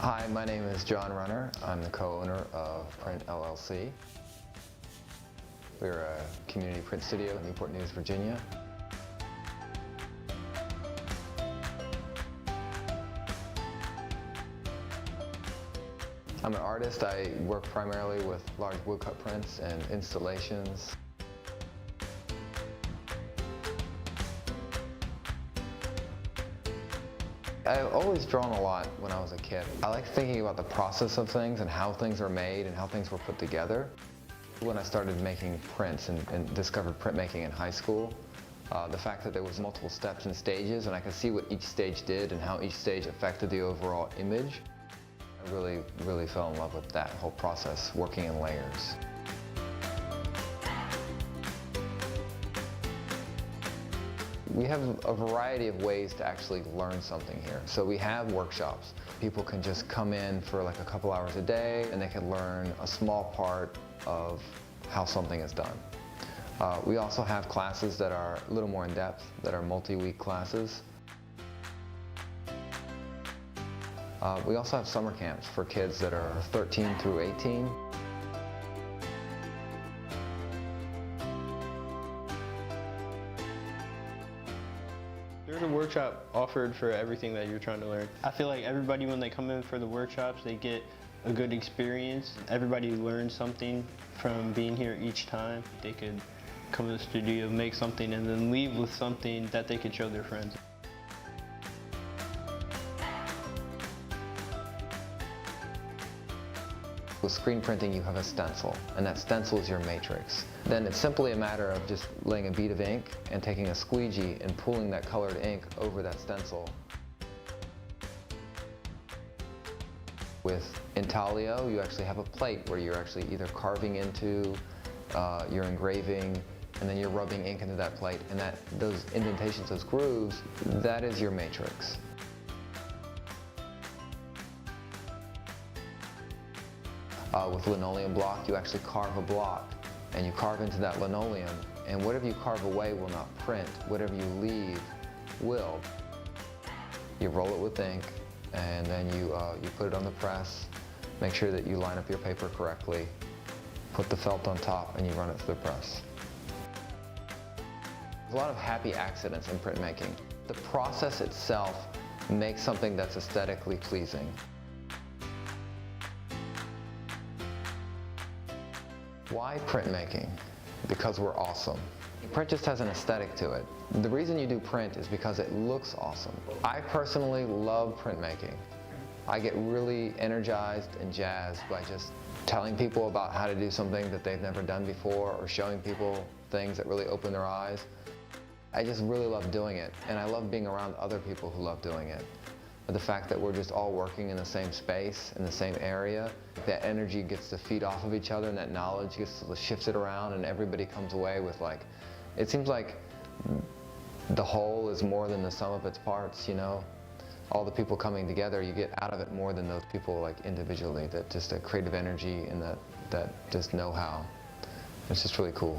Hi, my name is John Runner. I'm the co-owner of Print LLC. We're a community print studio in Newport News, Virginia. I'm an artist. I work primarily with large woodcut prints and installations. I've always drawn a lot when I was a kid. I like thinking about the process of things and how things are made and how things were put together. When I started making prints and discovered printmaking in high school, the fact that there was multiple steps and stages and I could see what each stage did and how each stage affected the overall image, I really fell in love with that whole process, working in layers. We have a variety of ways to actually learn something here. So we have workshops. People can just come in for like a couple hours a day and they can learn a small part of how something is done. We also have classes that are a little more in depth, that are multi-week classes. We also have summer camps for kids that are 13 through 18. There's a workshop offered for everything that you're trying to learn. I feel like everybody, when they come in for the workshops, they get a good experience. Everybody learns something from being here each time. They could come to the studio, make something, and then leave with something that they could show their friends. With screen printing, you have a stencil, and that stencil is your matrix. Then it's simply a matter of just laying a bead of ink and taking a squeegee and pulling that colored ink over that stencil. With intaglio, you actually have a plate where you're actually either carving into, you're engraving, and then you're rubbing ink into that plate, and those indentations, those grooves, that is your matrix. With linoleum block, you actually carve a block and you carve into that linoleum, and whatever you carve away will not print, whatever you leave will. You roll it with ink and then you put it on the press, make sure that you line up your paper correctly, put the felt on top, and you run it through the press. There's a lot of happy accidents in printmaking. The process itself makes something that's aesthetically pleasing. Why printmaking? Because we're awesome. Print just has an aesthetic to it. The reason you do print is because it looks awesome. I personally love printmaking. I get really energized and jazzed by just telling people about how to do something that they've never done before, or showing people things that really open their eyes. I just really love doing it, and I love being around other people who love doing it. But the fact that we're just all working in the same space, in the same area, that energy gets to feed off of each other, and that knowledge gets to shift it around, and everybody comes away with, like, it seems like the whole is more than the sum of its parts, you know? All the people coming together, you get out of it more than those people like individually, that just a creative energy and that just know-how. It's just really cool.